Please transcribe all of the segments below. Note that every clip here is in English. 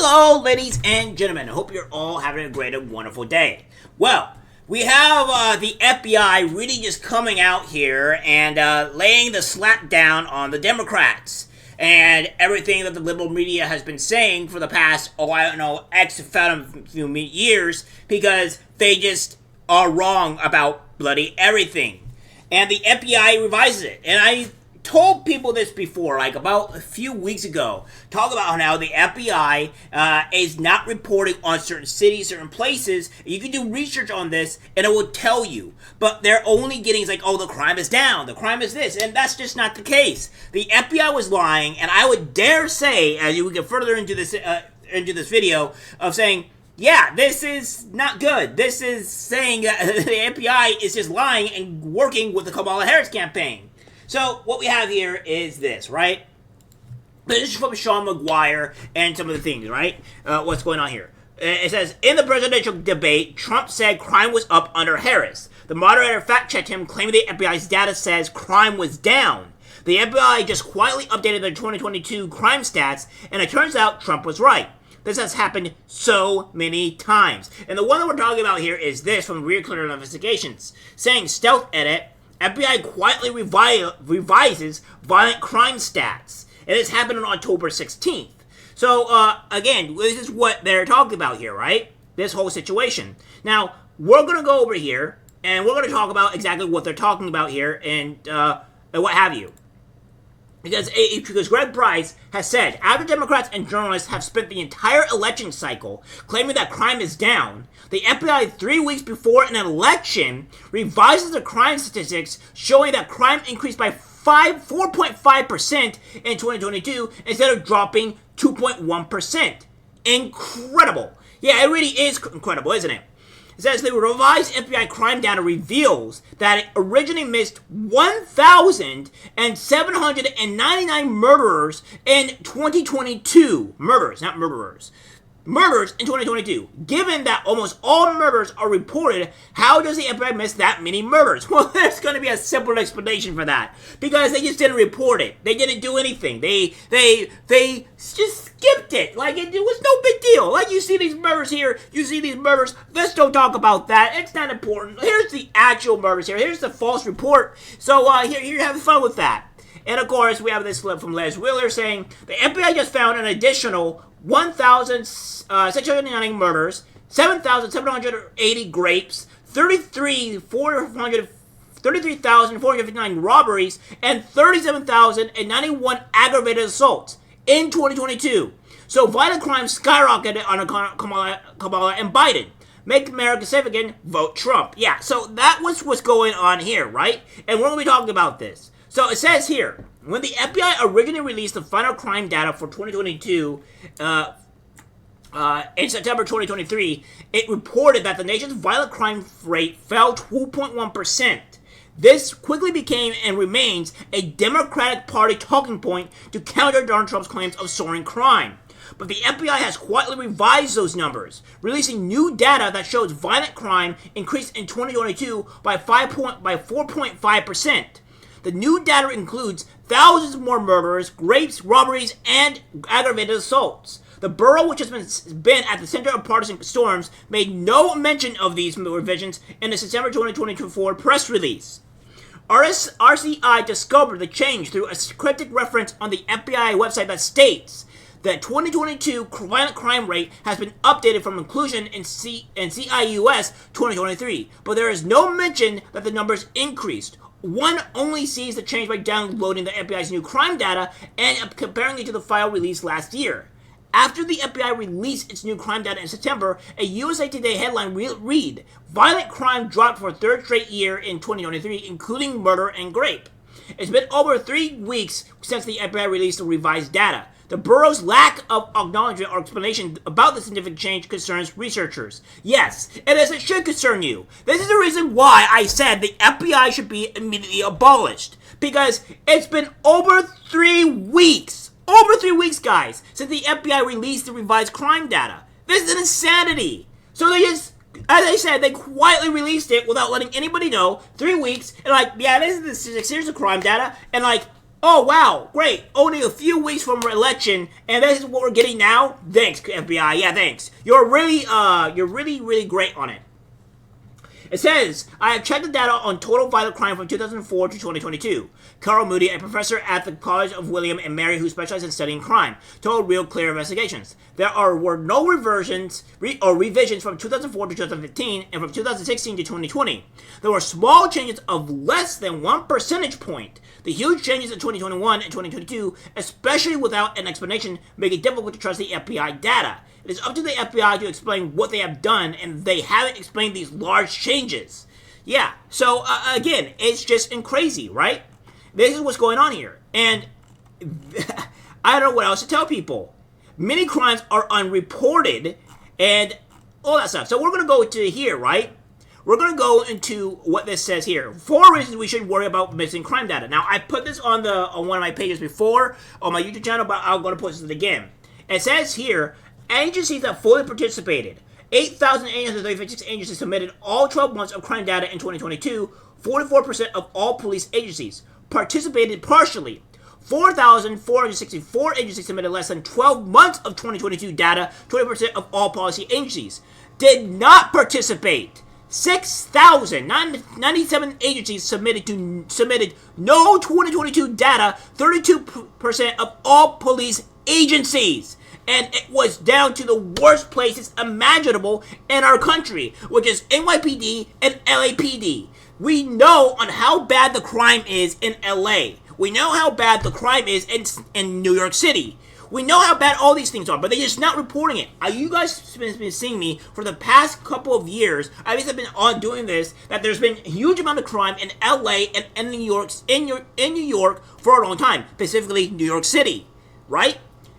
Hello, ladies and gentlemen. I hope you're all having a great and wonderful day. Well, we have the FBI really just coming out here and laying the slap down on the Democrats and everything that the liberal media has been saying for the past, X few years, because they just are wrong about bloody everything. And the FBI revises it. And I told people this before, like about a few weeks ago, talk about how the FBI is not reporting on certain cities, certain places. You can do research on this and it will tell you, but they're only getting like, oh, the crime is down, the crime is this, and that's just not the case. The FBI was lying, and I would dare say, as we get further into this video, of saying, yeah, this is not good. This is saying that the FBI is just lying and working with the Kamala Harris campaign. So, what we have here is this, right? This is from Sean McGuire and some of the things, right? What's going on here? It says, in the presidential debate, Trump said crime was up under Harris. The moderator fact-checked him, claiming the FBI's data says crime was down. The FBI just quietly updated their 2022 crime stats, and it turns out Trump was right. This has happened so many times. And the one that we're talking about here is this from Rear Clear Investigations, saying stealth edit, FBI quietly revises violent crime stats. And this happened on October 16th. So, again, this is what they're talking about here, right? This whole situation. Now, we're going to go over here, and we're going to talk about exactly what they're talking about here, and what have you. Because Greg Price has said, after Democrats and journalists have spent the entire election cycle claiming that crime is down, the FBI 3 weeks before an election revises the crime statistics showing that crime increased by 4.5% in 2022 instead of dropping 2.1%. Incredible. Yeah, it really is incredible, isn't it? It says the revised FBI crime data reveals that it originally missed 1,799 murderers in 2022. Murders, not murderers. Murders in 2022. Given that almost all murders are reported, how does the FBI miss that many murders? Well, there's going to be a simple explanation for that. Because they just didn't report it. They didn't do anything. They just skipped it. Like, it was no big deal. Like, you see these murders here, you see these murders. Let's don't talk about that. It's not important. Here's the actual murders here. Here's the false report. So, here, have fun with that. And, of course, we have this clip from Les Wheeler saying, the FBI just found an additional 1,699 murders, 7,780 grapes, 33,459 robberies, and 37,091 aggravated assaults in 2022. So violent crime skyrocketed under Kamala and Biden. Make America safe again, vote Trump. Yeah, so that was what's going on here, right? And we're going to be talking about this. So it says here, when the FBI originally released the final crime data for 2022 in September 2023, it reported that the nation's violent crime rate fell 2.1%. This quickly became and remains a Democratic Party talking point to counter Donald Trump's claims of soaring crime. But the FBI has quietly revised those numbers, releasing new data that shows violent crime increased in 2022 by 4.5%. The new data includes thousands more murders, rapes, robberies, and aggravated assaults. The borough, which has been at the center of partisan storms, made no mention of these revisions in the September 2024 press release. RCI discovered the change through a cryptic reference on the FBI website that states that 2022 violent crime rate has been updated from inclusion in CIUS 2023, but there is no mention that the numbers increased. One only sees the change by downloading the FBI's new crime data and comparing it to the file released last year. After the FBI released its new crime data in September, a USA Today headline read, violent crime dropped for a third straight year in 2023, including murder and rape. It's been over 3 weeks since the FBI released the revised data. The borough's lack of acknowledgement or explanation about the significant change concerns researchers. Yes, and as it should concern you. This is the reason why I said the FBI should be immediately abolished. Because it's been over 3 weeks. Over 3 weeks, guys, since the FBI released the revised crime data. This is an insanity. So they just, as I said, they quietly released it without letting anybody know. 3 weeks, and like, yeah, this is here's the crime data, and like, Oh wow, great! Only a few weeks from election, and this is what we're getting now. Thanks, FBI. Yeah, thanks. You're really great on it. It says, I have checked the data on total violent crime from 2004 to 2022. Carl Moody, a professor at the College of William and Mary who specializes in studying crime, told Real Clear Investigations. Were no revisions from 2004 to 2015 and from 2016 to 2020. There were small changes of less than 1 percentage point. The huge changes in 2021 and 2022, especially without an explanation, make it difficult to trust the FBI data. It is up to the FBI to explain what they have done, and they haven't explained these large changes. Yeah, so again, it's just crazy, right? This is what's going on here. And I don't know what else to tell people. Many crimes are unreported, and all that stuff. So we're going to go to here, right? We're going to go into what this says here. 4 reasons we should worry about missing crime data. Now, I put this on one of my pages before on my YouTube channel, but I'm going to post it again. It says here, agencies that fully participated. 8,836 agencies submitted all 12 months of crime data in 2022. 44% of all police agencies participated partially. 4,464 agencies submitted less than 12 months of 2022 data. 20% of all policy agencies did not participate. 6,097 agencies submitted no 2022 data. 32% of all police agencies. And it was down to the worst places imaginable in our country, which is NYPD and LAPD. We know on how bad the crime is in LA. We know how bad the crime is in New York City. We know how bad all these things are, but they're just not reporting it. You guys have been seeing me for the past couple of years. I've been on doing this, that there's been a huge amount of crime in LA and in New York for a long time, specifically New York City, right?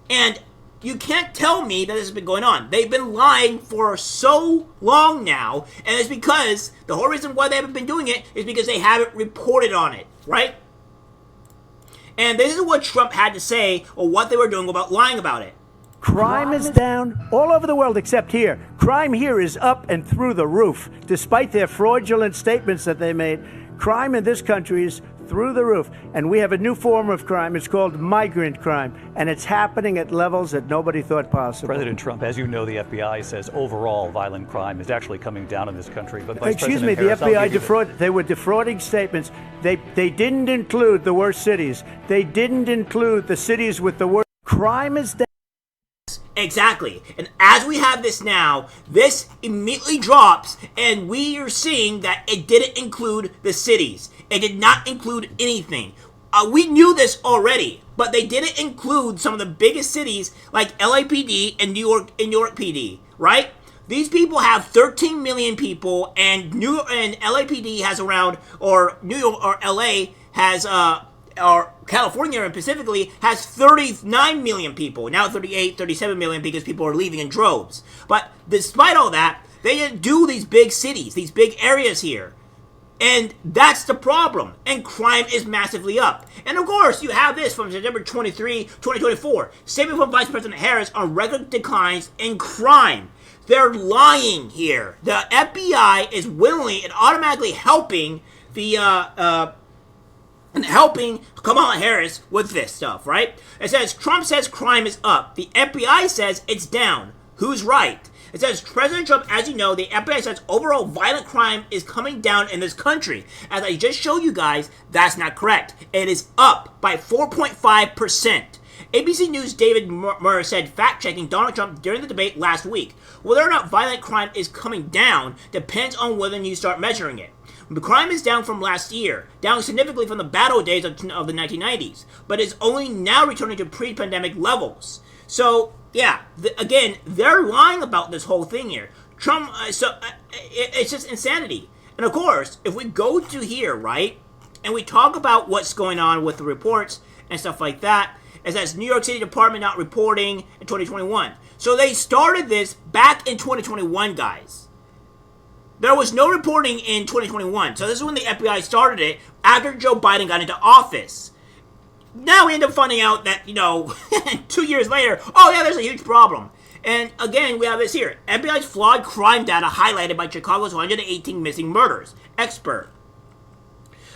And you can't tell me that this has been going on. They've been lying for so long now, and it's because the whole reason why they haven't been doing it is because they haven't reported on it, right? And this is what Trump had to say, or what they were doing about lying about it. Crime is down all over the world except here. Crime here is up and through the roof. Despite their fraudulent statements that they made, crime in this country is through the roof. And we have a new form of crime. It's called migrant crime. And it's happening at levels that nobody thought possible. President Trump, as you know, the FBI says overall violent crime is actually coming down in this country. But excuse me, the FBI they were defrauding statements. They didn't include the worst cities. They didn't include the cities with the worst crime is down. Exactly. And as we have this now, this immediately drops, and we are seeing that it didn't include the cities. It did not include anything. We knew this already, but they didn't include some of the biggest cities like LAPD and New York PD, right? These people have 13 million people, and LAPD has around, or New York or LA has or California specifically has 39 million people. Now 38, 37 million because people are leaving in droves. But despite all that, they didn't do these big cities, these big areas here. And that's the problem. And crime is massively up. And of course, you have this from September 23, 2024. Statement from Vice President Harris on record declines in crime. They're lying here. The FBI is willingly and automatically helping Kamala Harris with this stuff, right? It says, Trump says crime is up. The FBI says it's down. Who's right? It says, President Trump, as you know, the FBI says overall violent crime is coming down in this country. As I just showed you guys, that's not correct. It is up by 4.5%. ABC News' David Murray said fact-checking Donald Trump during the debate last week. Whether or not violent crime is coming down depends on whether you start measuring it. The crime is down from last year, down significantly from the battle days of the 1990s, but is only now returning to pre-pandemic levels. So, yeah, again, they're lying about this whole thing here. Trump, it's just insanity. And of course, if we go to here, right, and we talk about what's going on with the reports and stuff like that, it says New York City Department not reporting in 2021. So they started this back in 2021, guys. There was no reporting in 2021. So this is when the FBI started it after Joe Biden got into office. Now we end up finding out that, 2 years later, oh yeah, there's a huge problem. And again, we have this here. FBI's flawed crime data highlighted by Chicago's 118 missing murders. Expert.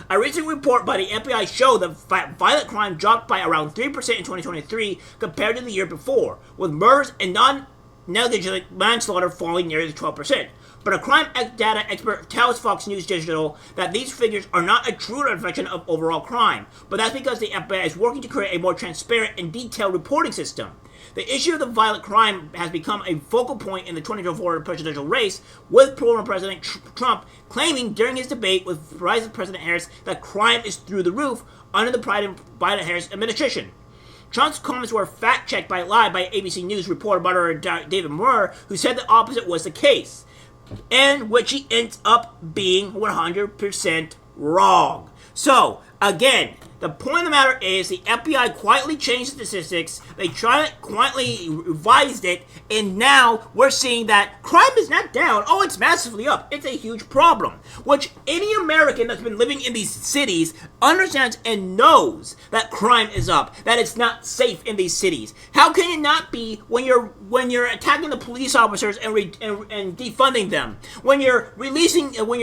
A recent report by the FBI showed that violent crime dropped by around 3% in 2023 compared to the year before, with murders and non-negligent manslaughter falling nearly 12%. But a crime data expert tells Fox News Digital that these figures are not a true reflection of overall crime, but that's because the FBI is working to create a more transparent and detailed reporting system. The issue of the violent crime has become a focal point in the 2024 presidential race, with former President Trump claiming during his debate with Vice President Harris that crime is through the roof under the Biden-Harris administration. Trump's comments were fact-checked by ABC News reporter David Moore, who said the opposite was the case, and which he ends up being 100% wrong. So, again, the point of the matter is the FBI quietly changed the statistics, they quietly revised it, and now we're seeing that crime is not down. Oh, it's massively up. It's a huge problem, which any American that's been living in these cities understands and knows that crime is up, that it's not safe in these cities. How can it not be when you're attacking the police officers and defunding them, when you're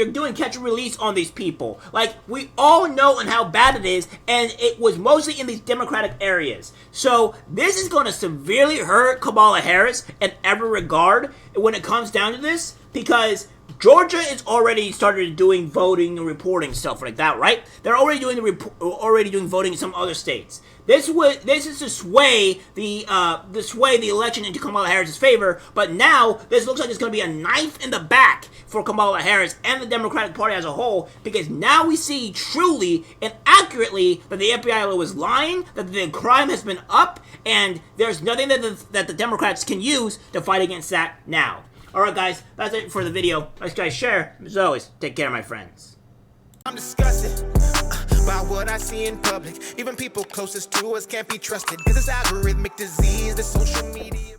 doing catch and release on these people? Like, we all know and how bad it is, and it was mostly in these Democratic areas. So this is going to severely hurt Kamala Harris in every regard when it comes down to this, because Georgia is already started doing voting and reporting stuff like that, right? They're already doing voting in some other states. This is to sway the election into Kamala Harris's favor, but now this looks like it's going to be a knife in the back for Kamala Harris and the Democratic Party as a whole, because now we see truly and accurately that the FBI was lying, that the crime has been up, and there's nothing that the Democrats can use to fight against that now. Alright guys, that's it for the video. Like, guys, share. As always, take care, my friends. I'm disgusted by what I see in public. Even people closest to us can't be trusted, 'cause it's algorithmic disease, the social media.